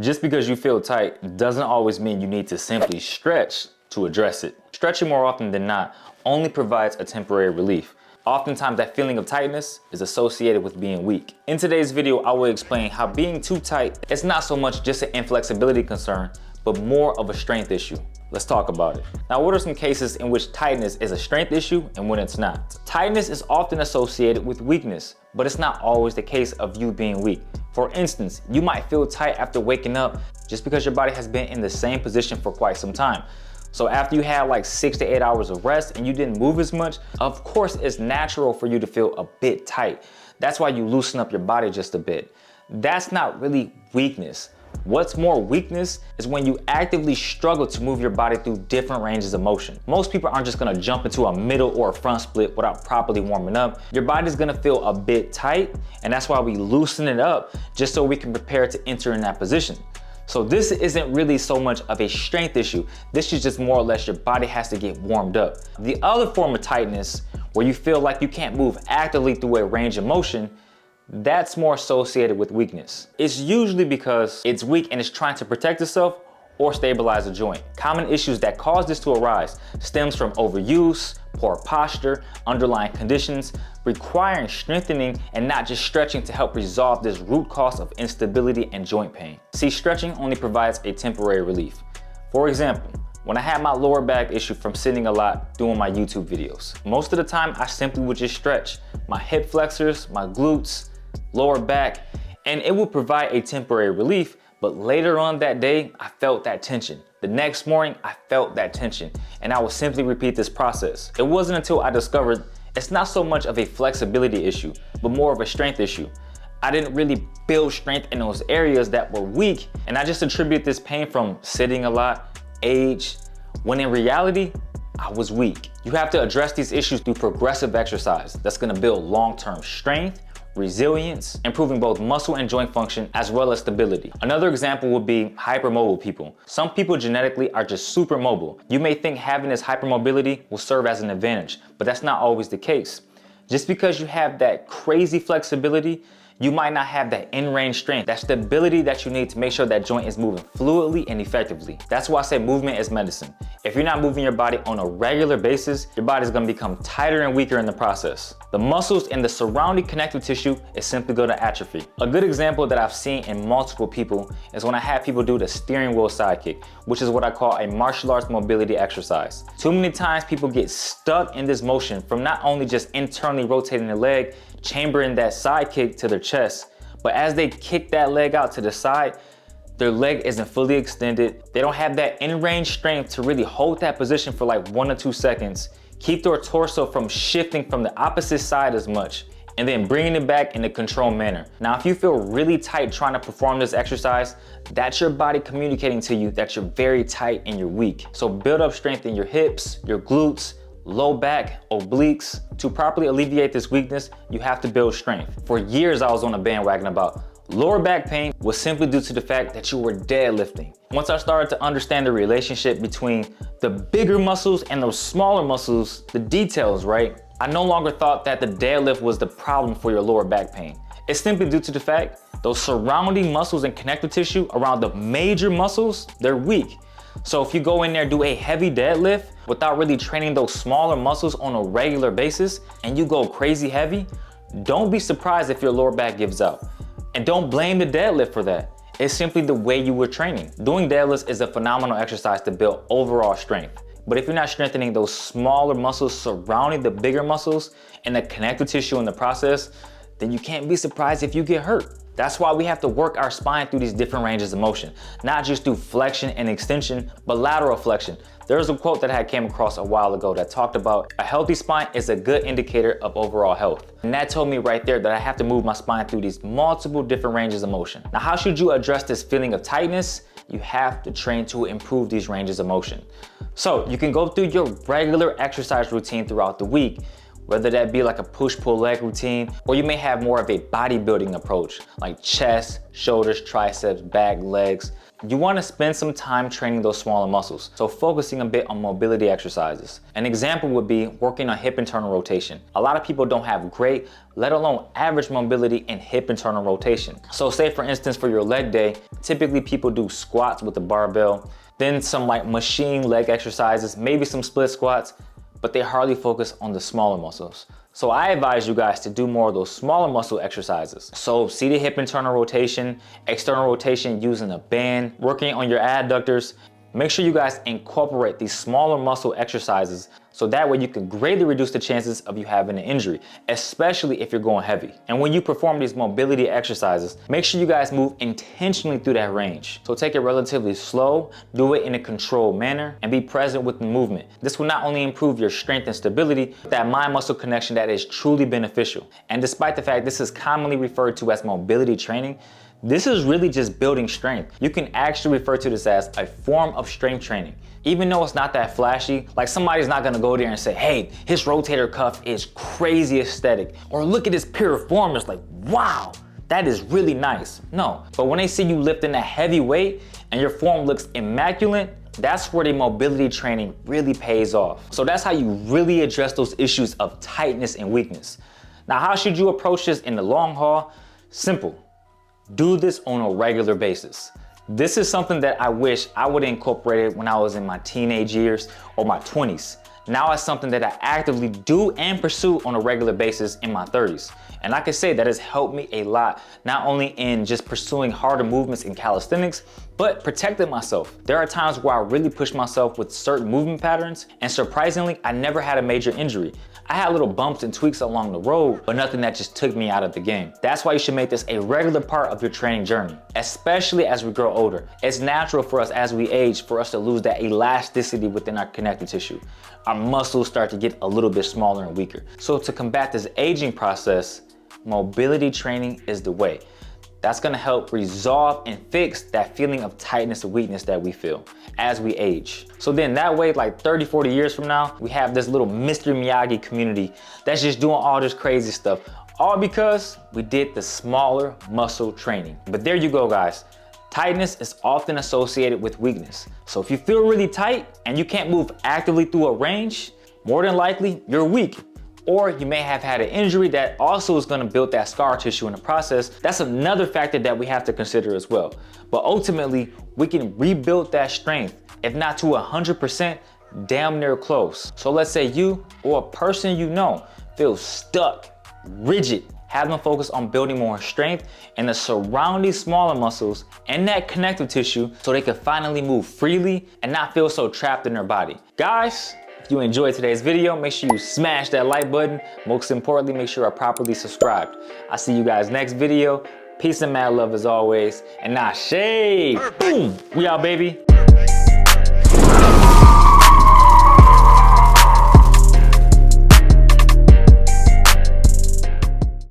Just because you feel tight doesn't always mean you need to simply stretch to address it. Stretching more often than not only provides a temporary relief. Oftentimes that feeling of tightness is associated with being weak. In today's video, I will explain how being too tight is not so much just an inflexibility concern, but more of a strength issue. Let's talk about it. Now, what are some cases in which tightness is a strength issue and when it's not? Tightness is often associated with weakness, but it's not always the case of you being weak. For instance, you might feel tight after waking up just because your body has been in the same position for quite some time. So after you had like 6 to 8 hours of rest and you didn't move as much, of course it's natural for you to feel a bit tight. That's why you loosen up your body just a bit. That's not really weakness. What's more weakness is when you actively struggle to move your body through different ranges of motion. Most people aren't just gonna jump into a middle or a front split without properly warming up. Your body's gonna feel a bit tight, and that's why we loosen it up just so we can prepare to enter in that position. So this isn't really so much of a strength issue. This is just more or less your body has to get warmed up. The other form of tightness, where you feel like you can't move actively through a range of motion, that's more associated with weakness. It's usually because it's weak and it's trying to protect itself or stabilize a joint. Common issues that cause this to arise stems from overuse, poor posture, underlying conditions, requiring strengthening and not just stretching to help resolve this root cause of instability and joint pain. See, stretching only provides a temporary relief. For example, when I had my lower back issue from sitting a lot doing my YouTube videos, most of the time I simply would just stretch my hip flexors, my glutes, lower back, and it would provide a temporary relief. But later on that day, I felt that tension. The next morning, I felt that tension, and I would simply repeat this process. It wasn't until I discovered it's not so much of a flexibility issue, but more of a strength issue. I didn't really build strength in those areas that were weak, and I just attribute this pain from sitting a lot, age, when in reality, I was weak. You have to address these issues through progressive exercise that's gonna build long-term strength, resilience, improving both muscle and joint function, as well as stability. Another example would be hypermobile people. Some people genetically are just super mobile. You may think having this hypermobility will serve as an advantage, but that's not always the case. Just because you have that crazy flexibility, you might not have that in-range strength, that stability that you need to make sure that joint is moving fluidly and effectively. That's why I say movement is medicine. If you're not moving your body on a regular basis, your body's gonna become tighter and weaker in the process. The muscles and the surrounding connective tissue is simply gonna atrophy. A good example that I've seen in multiple people is when I have people do the steering wheel side kick, which is what I call a martial arts mobility exercise. Too many times people get stuck in this motion from not only just internally rotating the leg, chambering that side kick to their chest, but as they kick that leg out to the side, their leg isn't fully extended. They don't have that in-range strength to really hold that position for like 1 or 2 seconds, keep their torso from shifting from the opposite side as much, and then bringing it back in a controlled manner. Now, if you feel really tight trying to perform this exercise, that's your body communicating to you that you're very tight and you're weak. So build up strength in your hips, your glutes, low back, obliques. To properly alleviate this weakness, you have to build strength. For years, I was on a bandwagon about lower back pain was simply due to the fact that you were deadlifting. Once I started to understand the relationship between the bigger muscles and those smaller muscles, the details, right? I no longer thought that the deadlift was the problem for your lower back pain. It's simply due to the fact those surrounding muscles and connective tissue around the major muscles, they're weak. So if you go in there, do a heavy deadlift without really training those smaller muscles on a regular basis, and you go crazy heavy, don't be surprised if your lower back gives out. And don't blame the deadlift for that. It's simply the way you were training. Doing deadlifts is a phenomenal exercise to build overall strength. But if you're not strengthening those smaller muscles surrounding the bigger muscles and the connective tissue in the process, then you can't be surprised if you get hurt. That's why we have to work our spine through these different ranges of motion, not just through flexion and extension, but lateral flexion. There's a quote that I came across a while ago that talked about a healthy spine is a good indicator of overall health. And that told me right there that I have to move my spine through these multiple different ranges of motion. Now, how should you address this feeling of tightness? You have to train to improve these ranges of motion. So you can go through your regular exercise routine throughout the week whether that be like a push-pull leg routine, or you may have more of a bodybuilding approach, like chest, shoulders, triceps, back, legs. You want to spend some time training those smaller muscles, so focusing a bit on mobility exercises. An example would be working on hip internal rotation. A lot of people don't have great, let alone average mobility in hip internal rotation. So say for instance for your leg day, typically people do squats with the barbell, then some like machine leg exercises, maybe some split squats, but they hardly focus on the smaller muscles. So I advise you guys to do more of those smaller muscle exercises. So seated hip internal rotation, external rotation using a band, working on your adductors. Make sure you guys incorporate these smaller muscle exercises so that way you can greatly reduce the chances of you having an injury, especially if you're going heavy. And when you perform these mobility exercises, make sure you guys move intentionally through that range. So take it relatively slow, do it in a controlled manner, and be present with the movement. This will not only improve your strength and stability, but that mind-muscle connection that is truly beneficial. And despite the fact this is commonly referred to as mobility training, this is really just building strength. You can actually refer to this as a form of strength training. Even though it's not that flashy, like somebody's not gonna go there and say, hey, his rotator cuff is crazy aesthetic, or look at his piriformis, like, wow, that is really nice. No, but when they see you lifting a heavy weight and your form looks immaculate, that's where the mobility training really pays off. So that's how you really address those issues of tightness and weakness. Now, how should you approach this in the long haul? Simple. Do this on a regular basis. This is something that I wish I would have incorporated when I was in my teenage years or my 20s. Now it's something that I actively do and pursue on a regular basis in my 30s. And I can say that has helped me a lot, not only in just pursuing harder movements in calisthenics, but protecting myself. There are times where I really push myself with certain movement patterns, and surprisingly, I never had a major injury. I had little bumps and tweaks along the road, but nothing that just took me out of the game. That's why you should make this a regular part of your training journey, especially as we grow older. It's natural for us as we age for us to lose that elasticity within our connective tissue. Our muscles start to get a little bit smaller and weaker. So to combat this aging process, mobility training is the way. That's gonna help resolve and fix that feeling of tightness and weakness that we feel as we age. So then that way, like 30, 40 years from now, we have this little Mr. Miyagi community that's just doing all this crazy stuff, all because we did the smaller muscle training. But there you go, guys. Tightness is often associated with weakness. So if you feel really tight and you can't move actively through a range, more than likely you're weak. Or you may have had an injury that also is gonna build that scar tissue in the process. That's another factor that we have to consider as well. But ultimately, we can rebuild that strength, if not to 100%, damn near close. So let's say you or a person you know feels stuck, rigid. Have them focus on building more strength in the surrounding smaller muscles and that connective tissue so they can finally move freely and not feel so trapped in their body. Guys, if you enjoyed today's video, make sure you smash that like button. Most importantly, make sure you're properly subscribed. I'll see you guys next video. Peace and mad love as always. And now shade. Boom. We out, baby.